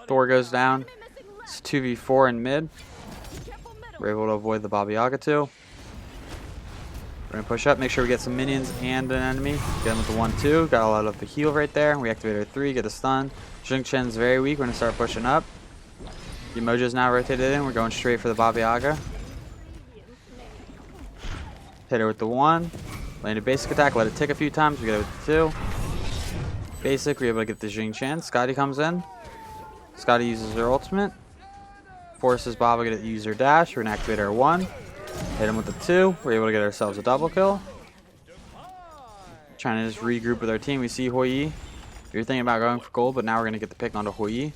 Thor goes down. It's 2v4 in mid. We're able to avoid the Baba Yaga too. We're going to push up, make sure we get some minions and an enemy. Get him with the 1-2. Got a lot of the heal right there. We activate our 3, get a stun. Zhong Kui's very weak. We're going to start pushing up. The Mojo's now rotated in. We're going straight for the Baba Yaga. Hit her with the 1. Land a basic attack. Let it tick a few times. We get it with the 2. Basic. We're able to get the Zhong Kui. Scotty comes in. Scotty uses her ultimate. Forces Baba to use her dash. We're going to activate our 1. Hit him with the 2. We're able to get ourselves a double kill. Trying to just regroup with our team. We see Hou Yi. You're thinking about going for gold, but now we're going to get the pick onto Hou Yi.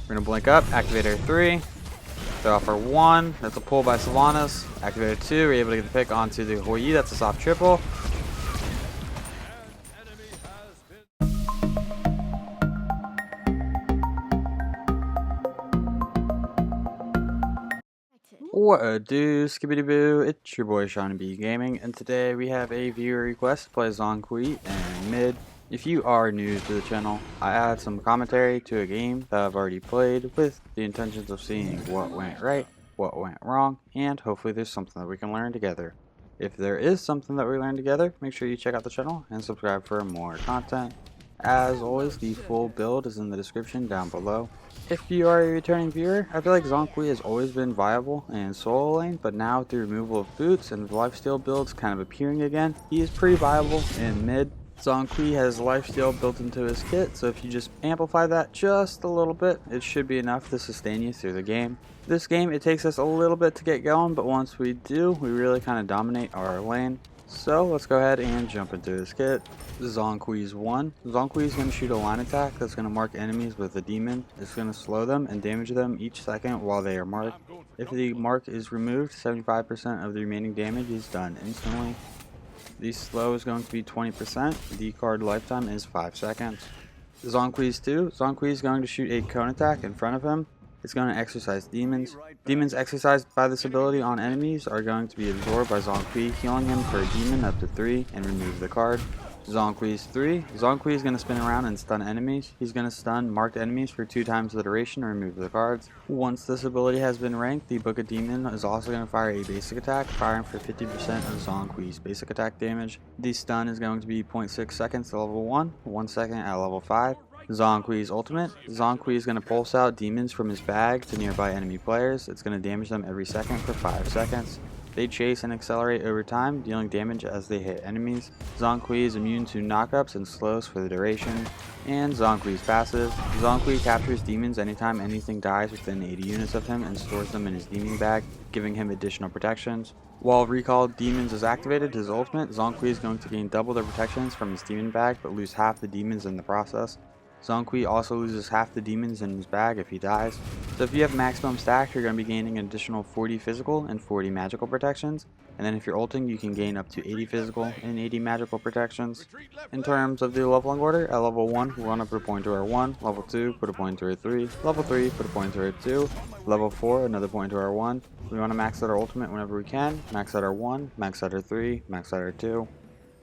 We're going to blink up. Activate our 3. Throw off our 1. That's a pull by Sylvanas. Activate our 2. We're able to get the pick onto the Hou Yi. That's a soft triple. What a do, skibbity boo, it's your boy Shawnee B Gaming, and today we have a viewer request to play Zhong Kui and mid. If you are new to the channel, I add some commentary to a game that I've already played with the intentions of seeing what went right, what went wrong, and hopefully there's something that we can learn together. If there is something that we learn together, make sure you check out the channel and subscribe for more content. As always, the full build is in the description down below. If you are a returning viewer, I feel like Zhong Kui has always been viable in solo lane, but now with the removal of boots and lifesteal builds kind of appearing again, he is pretty viable in mid. Zhong Kui has lifesteal built into his kit, so if you just amplify that just a little bit, it should be enough to sustain you through the game. This game, it takes us a little bit to get going, but once we do, we really kind of dominate our lane. So let's go ahead and jump into this kit. Zhong Kui's 1. Zhong Kui is going to shoot a line attack that's going to mark enemies with a demon. It's going to slow them and damage them each second while they are marked. If the mark is removed, 75% of the remaining damage is done instantly. The slow is going to be 20%. The card lifetime is 5 seconds. Zhong Kui's 2. Zhong Kui is going to shoot a cone attack in front of him. It's going to exercise demons. Demons exercised by this ability on enemies are going to be absorbed by Zhong Kui, healing him for a demon up to 3 and remove the card. Zhong Kui's 3. Zhong Kui is going to spin around and stun enemies. He's going to stun marked enemies for 2 times the duration and remove the cards. Once this ability has been ranked, the Book of Demon is also going to fire a basic attack, firing for 50% of Zhong Kui's basic attack damage. The stun is going to be 0.6 seconds at level 1, 1 second at level 5. Zhong Kui's ultimate. Zhong Kui is going to pulse out demons from his bag to nearby enemy players. It's going to damage them every second for 5 seconds. They chase and accelerate over time, dealing damage as they hit enemies. Zhong Kui is immune to knockups and slows for the duration. And Zhong Kui's passive. Zhong Kui captures demons anytime anything dies within 80 units of him and stores them in his demon bag, giving him additional protections. While Recall Demons is activated, his ultimate, Zhong Kui is going to gain double the protections from his demon bag, but lose half the demons in the process. Zhong Kui also loses half the demons in his bag if he dies. So if you have maximum stack, you're going to be gaining an additional 40 physical and 40 magical protections. And then if you're ulting, you can gain up to 80 physical and 80 magical protections. In terms of the leveling order, at level 1, we want to put a point to our 1. Level 2, put a point to our 3. Level 3, put a point to our 2. Level 4, another point to our 1. We want to max out our ultimate whenever we can. Max out our 1, max out our 3, max out our 2.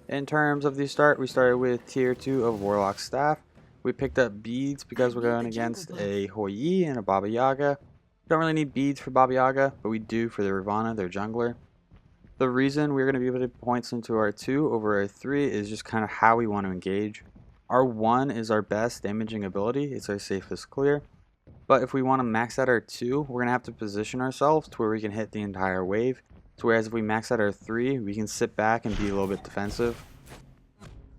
In terms of the start, we started with tier 2 of Warlock Staff. We picked up beads because we're going against a Hou Yi and a Baba Yaga. We don't really need beads for Baba Yaga, but we do for the Ravana, their jungler. The reason we're going to be able to put points into our 2 over our 3 is just kind of how we want to engage. Our 1 is our best damaging ability, it's our safest clear. But if we want to max out our 2, we're going to have to position ourselves to where we can hit the entire wave. So whereas if we max out our 3, we can sit back and be a little bit defensive.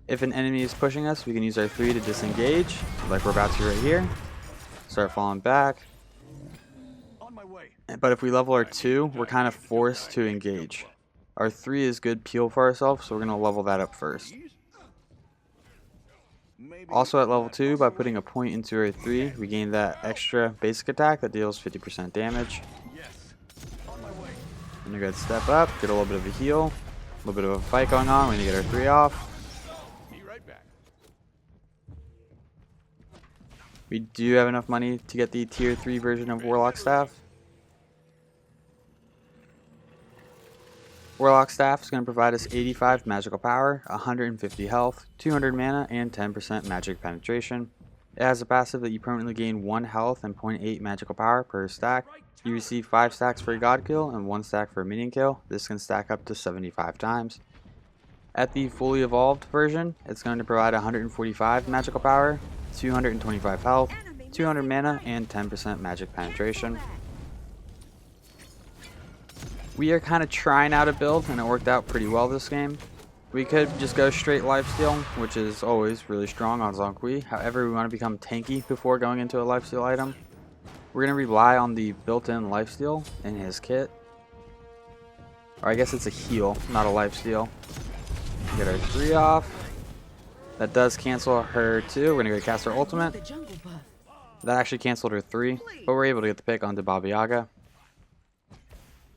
If an enemy is pushing us, we can use our 3 to disengage, like we're about to right here. Start falling back. But if we level our 2, we're kind of forced to engage. Our 3 is good peel for ourselves, so we're going to level that up first. Also at level 2, by putting a point into our 3, we gain that extra basic attack that deals 50% damage. And you're going to step up, get a little bit of a heal, a little bit of a fight going on, we're going to get our 3 off. We do have enough money to get the tier 3 version of Warlock Staff. Warlock Staff is going to provide us 85 magical power, 150 health, 200 mana, and 10% magic penetration. It has a passive that you permanently gain 1 health and 0.8 magical power per stack. You receive 5 stacks for a god kill and 1 stack for a minion kill. This can stack up to 75 times. At the fully evolved version, it's going to provide 145 magical power, 225 health, 200 mana, and 10% magic penetration. We are kind of trying out a build, and it worked out pretty well this game. We could just go straight lifesteal, which is always really strong on Zhong Kui. However, we want to become tanky before going into a lifesteal item. We're going to rely on the built-in lifesteal in his kit. Or I guess it's a heal, not a lifesteal. Get our 3 off. That does cancel her 2. We're going to go cast our ultimate. That actually canceled her 3, but we're able to get the pick onto Baba Yaga.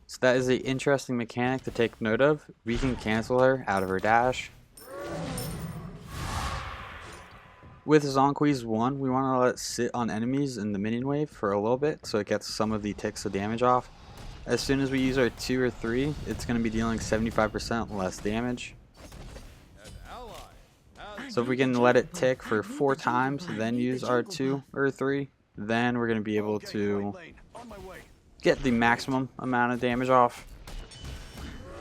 So that is an interesting mechanic to take note of. We can cancel her out of her dash. With Zhong Kui's 1, we want to let it sit on enemies in the minion wave for a little bit so it gets some of the ticks of damage off. As soon as we use our 2 or 3, it's going to be dealing 75% less damage. So if we can let it tick for 4 times, then use our 2 or 3, then we're going to be able to get the maximum amount of damage off.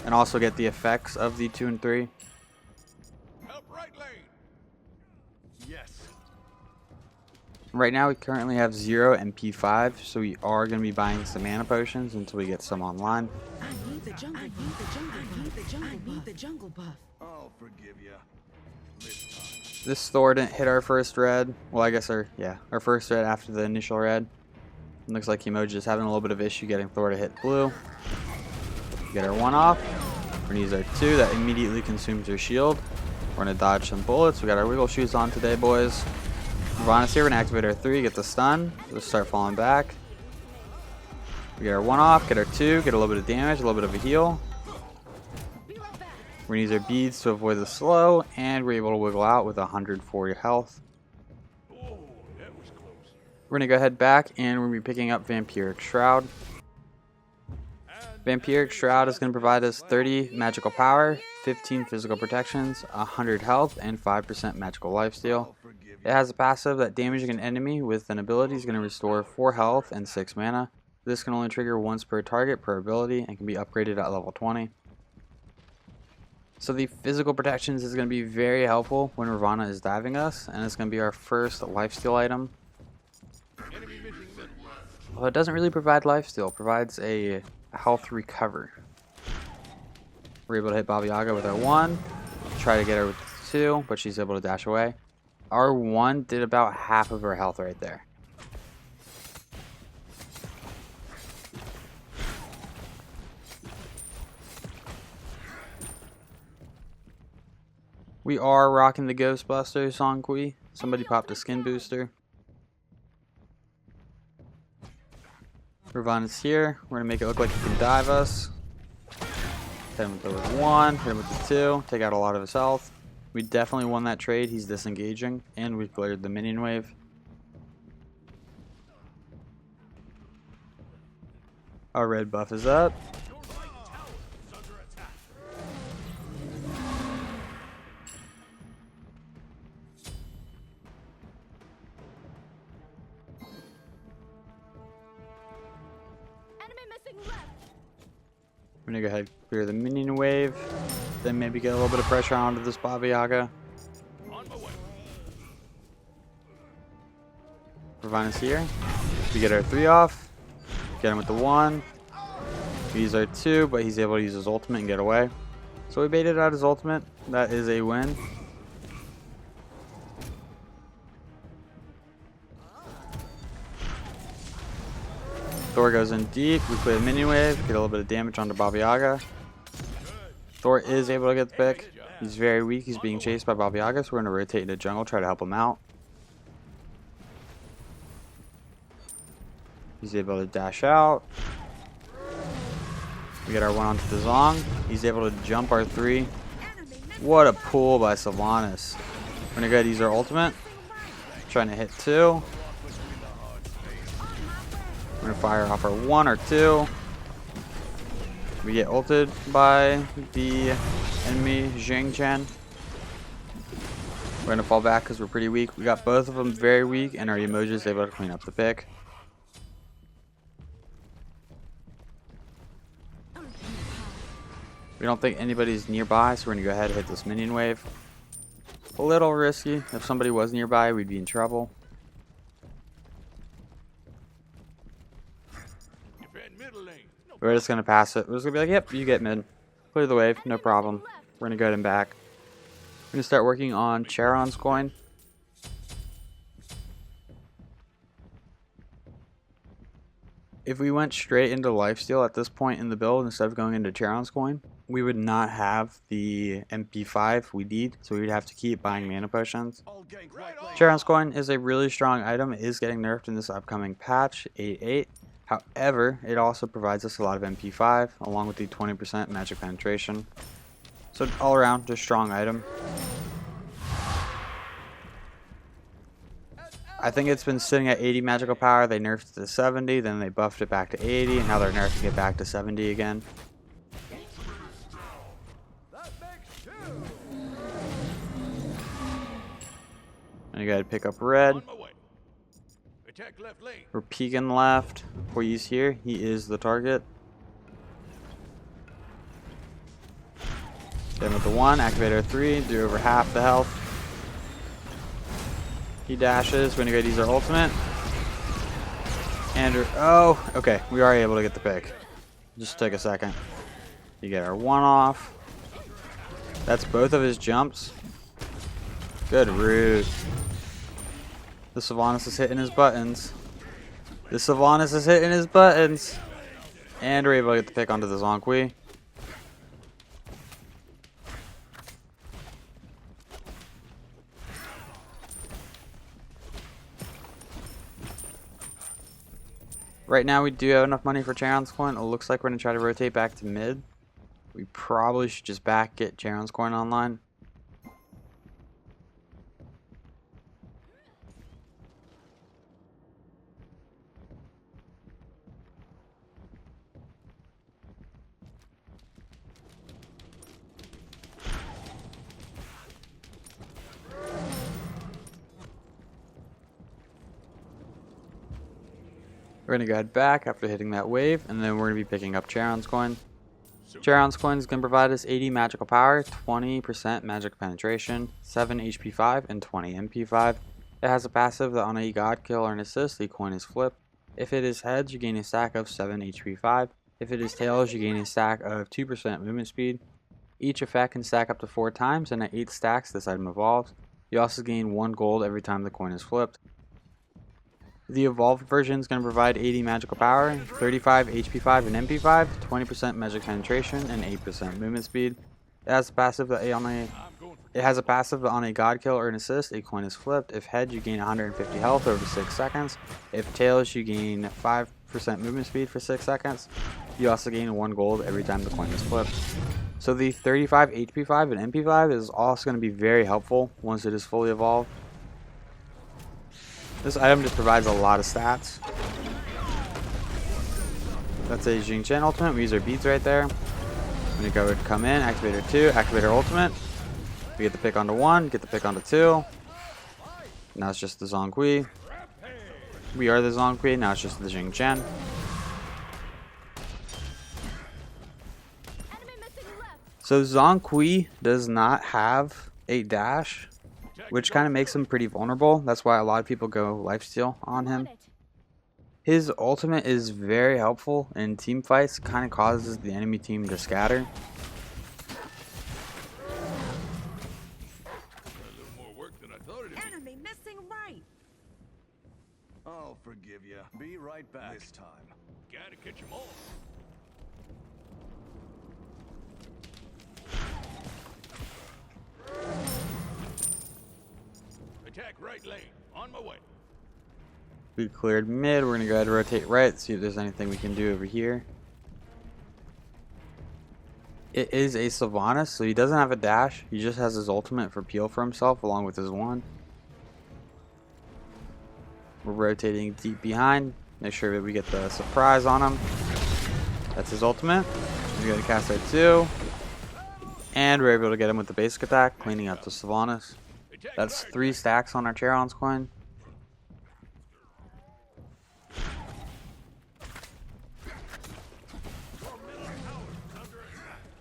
And also get the effects of the 2 and 3. Right now we currently have 0 MP5, so we are going to be buying some mana potions until we get some online. I need the jungle buff. I'll forgive you. This Thor didn't hit our first red. Well, I guess our first red after the initial red. It looks like Emoji is having a little bit of issue getting Thor to hit blue. Get our 1 off. We're going to use our 2. That immediately consumes her shield. We're going to dodge some bullets. We got our wiggle shoes on today, boys. Ravana's here. We're going to activate our 3, get the stun. We'll start falling back. We get our 1 off, get our 2, get a little bit of damage, a little bit of a heal. We're going to use our beads to avoid the slow, and we're able to wiggle out with 140 health. We're going to go ahead back, and we're going to be picking up Vampiric Shroud. Vampiric Shroud is going to provide us 30 magical power, 15 physical protections, 100 health, and 5% magical lifesteal. It has a passive that damaging an enemy with an ability is going to restore 4 health and 6 mana. This can only trigger once per target per ability and can be upgraded at level 20. So the physical protections is going to be very helpful when Ravana is diving us, and it's going to be our first lifesteal item. Well, it doesn't really provide lifesteal, it provides a health recover. We're able to hit Baba Yaga with our 1, try to get her with 2, but she's able to dash away. Our 1 did about half of her health right there. We are rocking the Ghostbuster Zhong Kui. Somebody popped a skin booster. Ravana's here. We're going to make it look like he can dive us. Hit him with the 1, hit him with the 2, take out a lot of his health. We definitely won that trade. He's disengaging, and we cleared the minion wave. Our red buff is up. I'm gonna go ahead and clear the minion wave, then maybe get a little bit of pressure onto this Baba Yaga. Ravana's here. We get our 3 off, get him with the 1. We use our 2, but he's able to use his ultimate and get away. So we baited out his ultimate. That is a win. Thor goes in deep, we play a minion wave, get a little bit of damage onto Baba Yaga. Thor is able to get the pick. He's very weak, he's being chased by Baba Yaga, so we're going to rotate into jungle, try to help him out. He's able to dash out. We get our 1 onto the Zong. He's able to jump our 3. What a pull by Sylvanas. We're going to go ahead and use our ultimate. Trying to hit 2. We're going to fire off our 1 or 2. We get ulted by the enemy Zhang Chen. We're going to fall back because we're pretty weak. We got both of them very weak, and our emoji is able to clean up the pick. We don't think anybody's nearby, so we're going to go ahead and hit this minion wave. A little risky. If somebody was nearby, we'd be in trouble. We're just going to pass it. We're just going to be like, yep, you get mid. Clear the wave, no problem. We're going to go ahead and back. We're going to start working on Charon's coin. If we went straight into lifesteal at this point in the build instead of going into Charon's coin, we would not have the MP5 we need, so we would have to keep buying mana potions. Charon's coin is a really strong item. It is getting nerfed in this upcoming patch, 8.8. However, it also provides us a lot of MP5, along with the 20% magic penetration. So all around, just strong item. I think it's been sitting at 80 magical power. They nerfed it to 70, then they buffed it back to 80, and now they're nerfing it back to 70 again. And you gotta pick up red. We're peeking left. Poise here. He is the target. Then with the 1, activate our 3, do over half the health. He dashes. We're gonna go use our ultimate. And oh, okay, we are able to get the pick. Just take a second. You get our 1 off. That's both of his jumps. Good root. The Sylvanas is hitting his buttons. The Sylvanas is hitting his buttons. And we're able to get the pick onto the Zhong Kui. Right now we do have enough money for Charon's coin. It looks like we're going to try to rotate back to mid. We probably should just get Charon's coin online. We're going to go head back after hitting that wave, and then we're going to be picking up Charon's coin. Charon's coin is going to provide us 80 magical power, 20% magic penetration, 7 HP 5, and 20 MP 5. It has a passive that on a god kill or an assist, the coin is flipped. If it is heads, you gain a stack of 7 HP 5. If it is tails, you gain a stack of 2% movement speed. Each effect can stack up to 4 times, and at 8 stacks this item evolves. You also gain 1 gold every time the coin is flipped. The evolved version is going to provide 80 magical power, 35 HP 5 and MP 5, 20% magic penetration, and 8% movement speed. It has a passive that on a god kill or an assist, a coin is flipped. If head, you gain 150 health over 6 seconds. If tails, you gain 5% movement speed for 6 seconds. You also gain 1 gold every time the coin is flipped. So the 35 HP 5 and MP 5 is also going to be very helpful once it is fully evolved. This item just provides a lot of stats. That's a Jing Chen ultimate. We use our beads right there. When you go come in, activate our 2, activate our ultimate. We get the pick onto 1, get the pick onto 2. Now it's just the Zhong Kui. We are the Zhong Kui, now it's just the Jing Chen. So Zhong Kui does not have a dash, which kind of makes him pretty vulnerable. That's why a lot of people go lifesteal on him. His ultimate is very helpful in team fights, kind of causes the enemy team to scatter. Enemy missing right. I'll forgive you. Be right back this time. Gotta catch them all. Attack right lane. On my way. We cleared mid. We're going to go ahead and rotate right, see if there's anything we can do over here. It is a Sylvanas, so he doesn't have a dash. He just has his ultimate for peel for himself along with his 1. We're rotating deep behind. Make sure that we get the surprise on him. That's his ultimate. We got to cast our 2. And we're able to get him with the basic attack, cleaning up the Sylvanas. That's 3 stacks on our Charon's coin.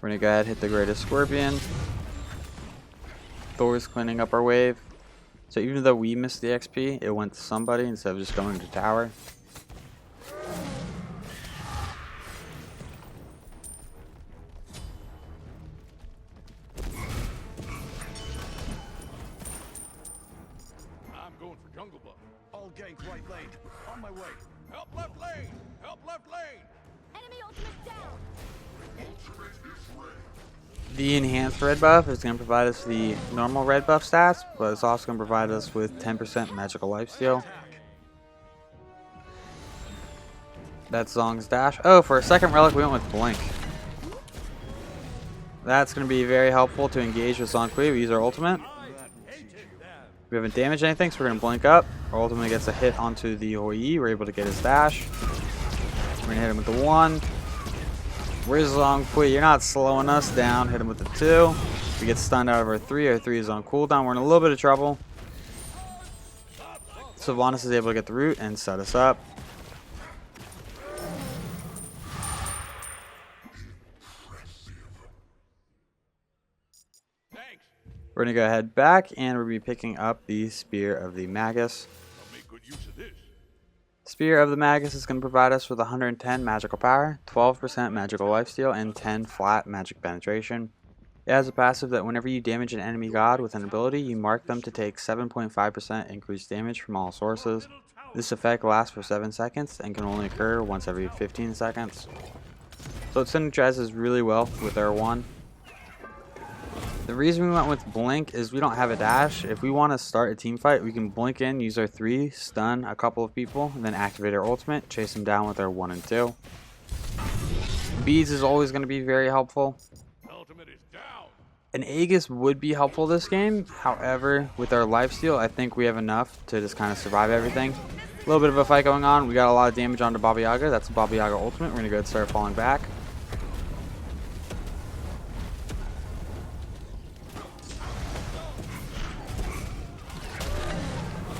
We're gonna go ahead and hit the Greatest Scorpion. Thor's cleaning up our wave. So even though we missed the XP, it went to somebody instead of just going to tower. I'm going for jungle buff. I'll gank right lane. On my way. Help left lane! Help left lane! Enemy ultimate down. The enhanced red buff is going to provide us the normal red buff stats, but it's also going to provide us with 10% magical lifesteal. That's Zong's dash. Oh, for a second relic we went with Blink. That's going to be very helpful to engage with Zhong Kui. We use our ultimate. We haven't damaged anything, so we're going to blink up. Our ultimate gets a hit onto the Hoi. We're able to get his dash. We're going to hit him with the 1. Where's Zhong Kui? You're not slowing us down. Hit him with the 2. We get stunned out of our 3. Our 3 is on cooldown. We're in a little bit of trouble. Sylvanas is able to get the root and set us up. We're going to go ahead back and we'll be picking up the Spear of the Magus. I'll make good use of this. Spear of the Magus is going to provide us with 110 magical power, 12% magical lifesteal, and 10 flat magic penetration. It has a passive that whenever you damage an enemy god with an ability, you mark them to take 7.5% increased damage from all sources. This effect lasts for 7 seconds and can only occur once every 15 seconds. So it synergizes really well with our 1. The reason we went with Blink is we don't have a dash. If we want to start a team fight, we can blink in, use our 3, stun a couple of people, and then activate our ultimate, chase them down with our 1 and 2. Beads is always going to be very helpful. Ultimate is down. An Aegis would be helpful this game. However, with our lifesteal, I think we have enough to just kind of survive everything. A little bit of a fight going on. We got a lot of damage onto Baba Yaga. That's a Baba Yaga ultimate. We're going to go ahead and start falling back.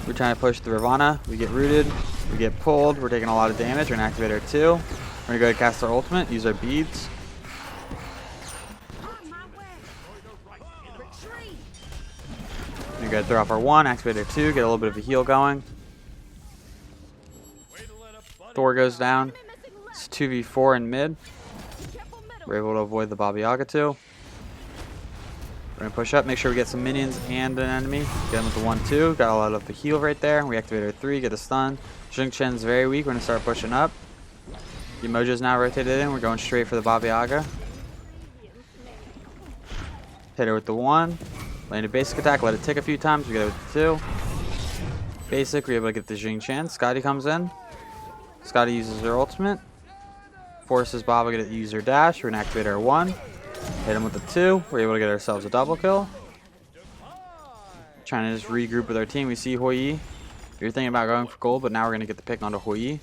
We're trying to push the Ravana. We get rooted. We get pulled. We're taking a lot of damage. We're going to activate our 2. We're going to go ahead and cast our ultimate. Use our beads. On my way. Retreat. We're going to go ahead and throw off our 1. Activate our 2. Get a little bit of a heal going. Thor goes down. Enemy missing It's left. 2v4 in mid. Careful middle. We're able to avoid the Baba Yaga 2. We're going to push up, make sure we get some minions and an enemy. Get them with the 1-2. Got a lot of the heal right there. We activate our 3, get a stun. Xing Chen's very weak. We're going to start pushing up. The Mojo's now rotated in. We're going straight for the Baba Yaga. Hit her with the 1. Land a basic attack. Let it tick a few times. We get it with the 2. Basic. We're able to get the Xing Chen. Scotty comes in. Scotty uses her ultimate. Forces Baba to use her dash. We're going to activate our 1. Hit him with the 2. We're able to get ourselves a double kill. Trying to just regroup with our team. We see Hoi. You're thinking about going for gold, but now we're going to get the pick onto Hoi.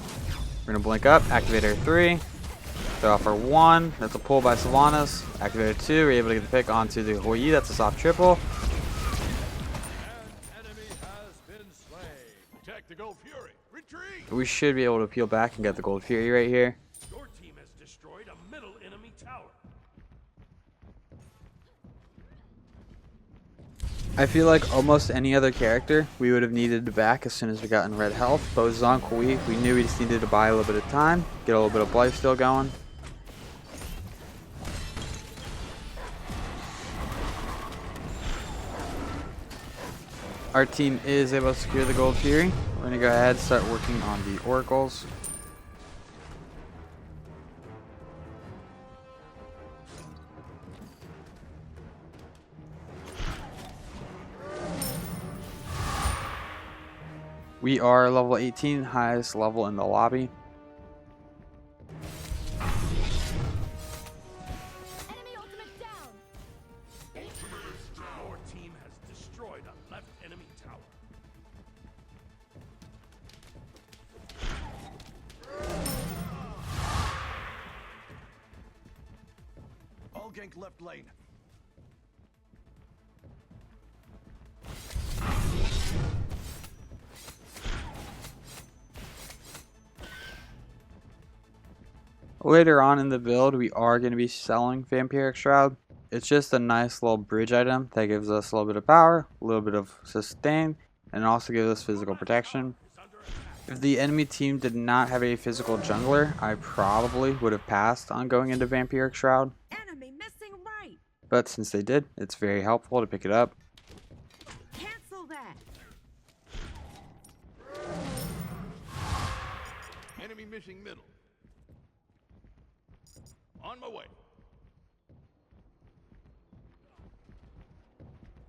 We're going to blink up, activate our 3. Throw off our 1. That's a pull by Sylvanas. Activate our 2. We're able to get the pick onto the Hoi. That's a soft triple. An enemy has been slain. Attack the Gold Fury. Retreat. We should be able to peel back and get the Gold Fury right here. Your team has destroyed a middle enemy tower. I feel like almost any other character we would have needed to back as soon as we got in red health. But with Zhong Kui, we knew we just needed to buy a little bit of time, get a little bit of life still going. Our team is able to secure the Gold Fury. We're going to go ahead and start working on the oracles. We are level 18, highest level in the lobby. Enemy ultimate down. Your team has destroyed a left enemy tower. I'll gank left lane. Later on in the build, we are going to be selling Vampiric Shroud. It's just a nice little bridge item that gives us a little bit of power, a little bit of sustain, and it also gives us physical protection. If the enemy team did not have a physical jungler, I probably would have passed on going into Vampiric Shroud. Enemy missing right. But since they did, it's very helpful to pick it up. Cancel that. Enemy missing middle. On my way.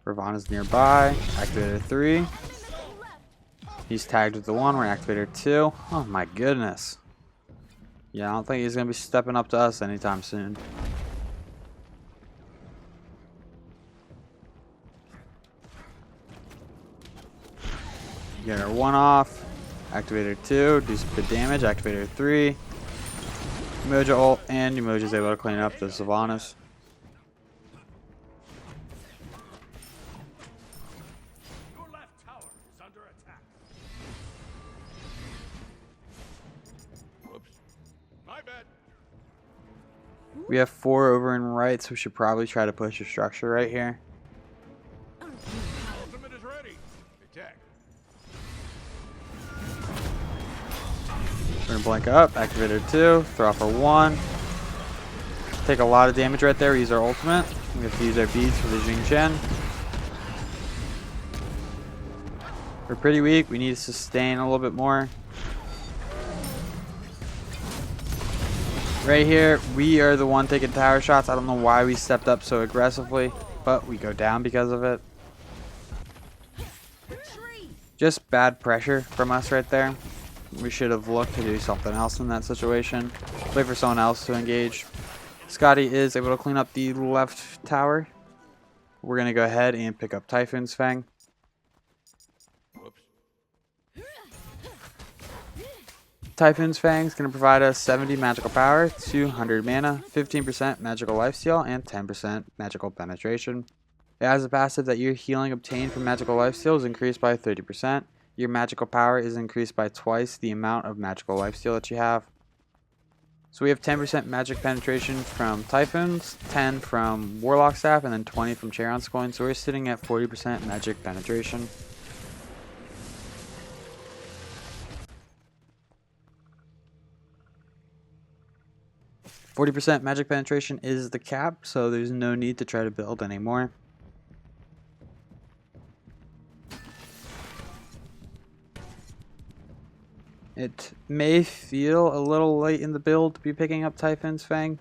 Ravana's nearby. Activator 3. Enemy missing left. He's tagged with the 1. We're in Activator 2. Oh my goodness. Yeah, I don't think he's going to be stepping up to us anytime soon. Get our 1 off. Activator 2. Do some good damage. Activator 3. Emoji ult. And Emoji's able to clean up the Sylvanas. Your left tower is under attack. Whoops. My bad. We have 4 over in right, so we should probably try to push a structure right here. Ultimate is ready. Attack. We're gonna blink up, Activator 2, throw off our 1. Take a lot of damage right there, use our ultimate. We have to use our beads for the Jing Chen. We're pretty weak, we need to sustain a little bit more. Right here, we are the one taking tower shots. I don't know why we stepped up so aggressively, but we go down because of it. Retreat. Just bad pressure from us right there. We should have looked to do something else in that situation. Wait for someone else to engage. Scotty is able to clean up the left tower. We're going to go ahead and pick up Typhoon's Fang. Whoops. Typhoon's Fang is going to provide us 70 magical power, 200 mana, 15% magical lifesteal, and 10% magical penetration. It has a passive that your healing obtained from magical lifesteal is increased by 30%. Your magical power is increased by twice the amount of magical lifesteal that you have. So we have 10% magic penetration from Typhoons, 10 from Warlock Staff, and then 20 from Charon's coin. So we're sitting at 40% magic penetration. %40 magic penetration is the cap, so there's no need to try to build anymore. It may feel a little late in the build to be picking up Typhoon's Fang.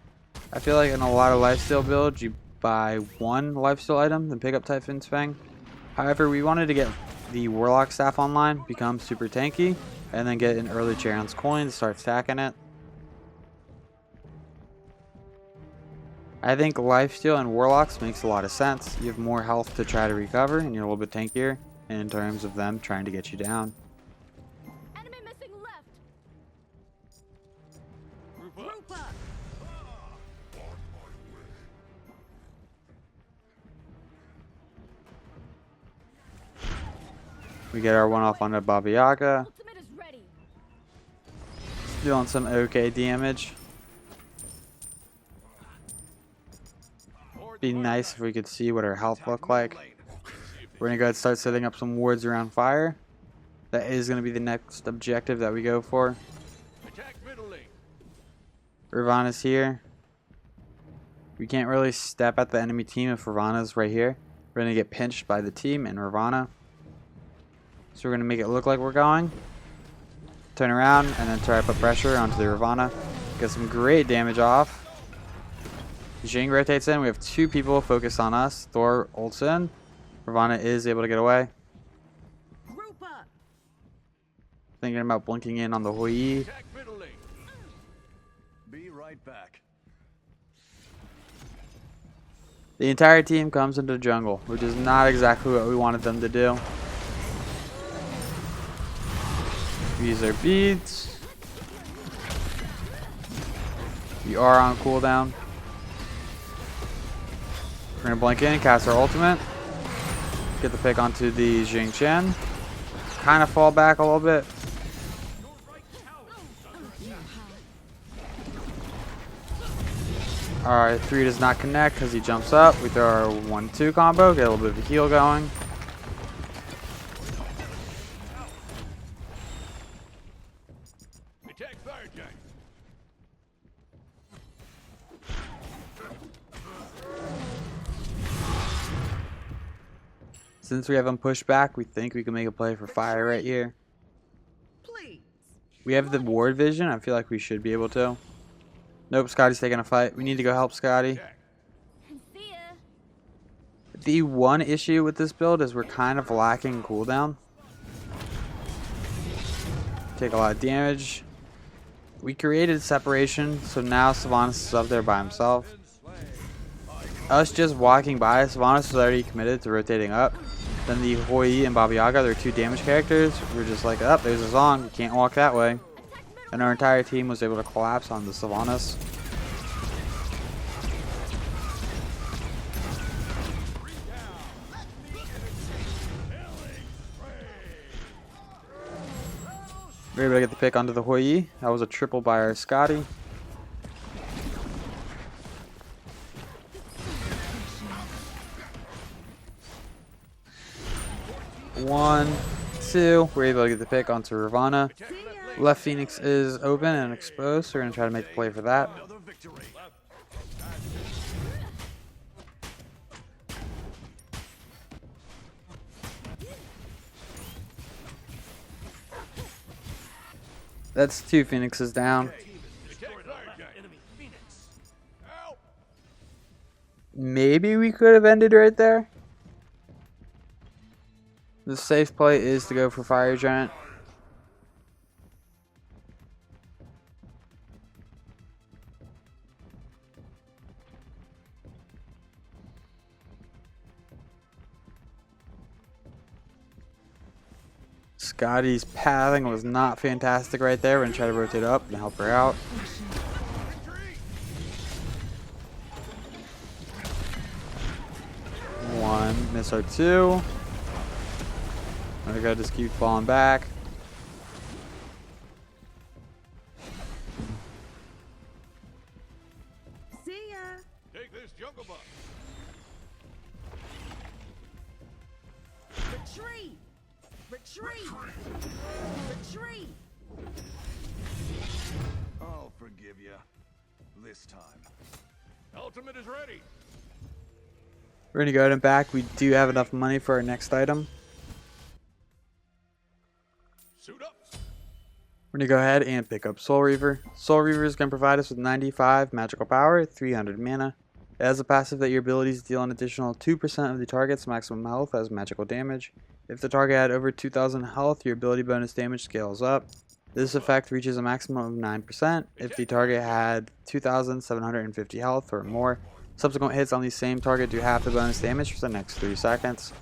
I feel like in a lot of lifesteal builds, you buy 1 lifesteal item, then pick up Typhoon's Fang. However, we wanted to get the Warlock Staff online, become super tanky, and then get an early Charon's coin to start stacking it. I think lifesteal and Warlocks makes a lot of sense. You have more health to try to recover, and you're a little bit tankier in terms of them trying to get you down. Enemy missing left. Group up. Group up. We get our 1 off on the Baba Yaga. Ultimate is ready. Doing some okay damage. Be nice if we could see what our health look like. We're gonna go ahead and start setting up some wards around fire. That is gonna be the next objective that we go for. Attack middle lane. Ravana's here. We can't really step at the enemy team if Ravana's right here. We're gonna get pinched by the team and Ravana. So we're gonna make it look like we're going. Turn around and then try to put pressure onto the Ravana. Get some great damage off. Jing rotates in. We have 2 people focused on us. Thor ults in. Ravana is able to get away. Group up. Thinking about blinking in on the Hui. Attack middle lane. Be right back. The entire team comes into the jungle, which is not exactly what we wanted them to do. We use our beads. We are on cooldown. We're gonna blink in and cast our ultimate. Get the pick onto the Jing Chen. Kind of fall back a little bit. Our 3 does not connect because he jumps up. We throw our 1-2 combo, get a little bit of a heal going. Attack fire giant. Since we have him pushed back, we think we can make a play for fire right here. Please. We have the ward vision. I feel like we should be able to. Nope, Scotty's taking a fight. We need to go help Scotty. See ya. The one issue with this build is we're kind of lacking cooldown. Take a lot of damage. We created separation, so now Sylvanas is up there by himself. Us just walking by, Sylvanas was already committed to rotating up. Then the Hoi and Baba Yaga, they're 2 damage characters. We're just like, oh, there's a Zhong. You can't walk that way. And our entire team was able to collapse on the Sylvanas. We were able to get the pick onto the Hoi. That was a triple by our Scotty. One, two. We're able to get the pick onto Ravana. Left Phoenix is open and exposed, so we're going to try to make a play for that. Another victory. That's 2 Phoenixes down. Attack fire giant. Enemy Phoenix. Help. Maybe we could have ended right there. The safe play is to go for Fire Giant. Scotty's pathing was not fantastic right there. We're going to try to rotate up and help her out. One, miss our 2. Another guy just keep falling back. See ya. Take this jungle buff. Retreat. Retreat. Retreat. I'll forgive you. This time. Ultimate is ready. We're going to go ahead and back. We do have enough money for our next item. Suit up. We're going to go ahead and pick up Soul Reaver. Soul Reaver is going to provide us with 95 magical power, 300 mana. It has a passive that your abilities deal an additional 2% of the target's maximum health as magical damage. If the target had over 2,000 health, your ability bonus damage scales up. This effect reaches a maximum of 9% if the target had 2,750 health or more. Subsequent hits on the same target do half the bonus damage for the next 3 seconds.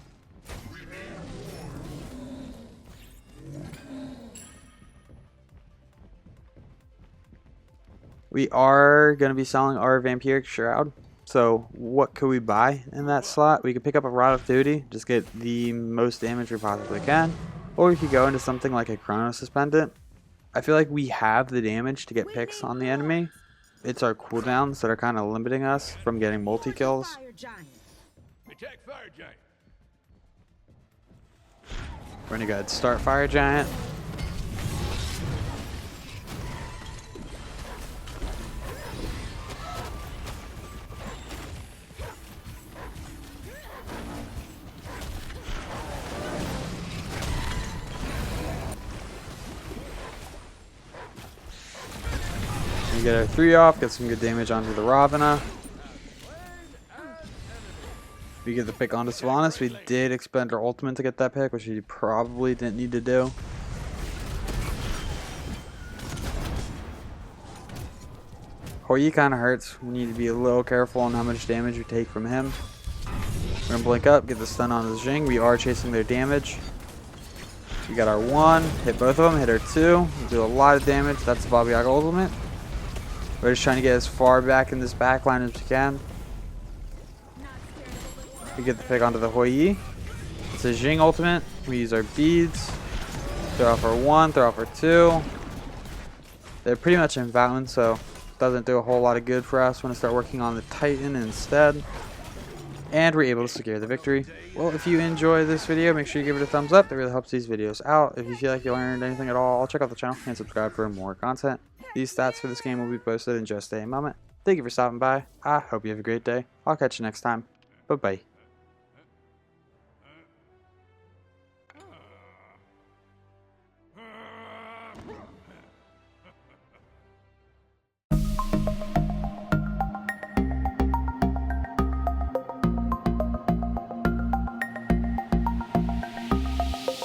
We are going to be selling our Vampiric Shroud. So what could we buy in that slot? We could pick up a Rod of Tahuti, just get the most damage we possibly can. Or we could go into something like a Chronos Pendant. I feel like we have the damage to get picks on the enemy. It's our cooldowns that are kind of limiting us from getting multi-kills. Fire giant. Attack fire giant. We're going to go ahead and start Fire Giant. We get our 3 off, get some good damage onto the Ravana. We get the pick onto Sylvanas. We did expend our ultimate to get that pick, which we probably didn't need to do. Hoi kind of hurts. We need to be a little careful on how much damage we take from him. We're going to blink up, get the stun on the Jing. We are chasing their damage. We got our 1, hit both of them, hit our 2. Do a lot of damage. That's the Baba Yaga ultimate. We're just trying to get as far back in this backline as we can. We get the pick onto the Hoi. It's a Jing ultimate. We use our beads. Throw off our 1, throw off our 2. They're pretty much inbound, so doesn't do a whole lot of good for us when I start working on the Titan instead. And we're able to secure the victory. Well, if you enjoy this video, make sure you give it a thumbs up. That really helps these videos out. If you feel like you learned anything at all, check out the channel and subscribe for more content. These stats for this game will be posted in just a moment. Thank you for stopping by. I hope you have a great day. I'll catch you next time. Bye-bye.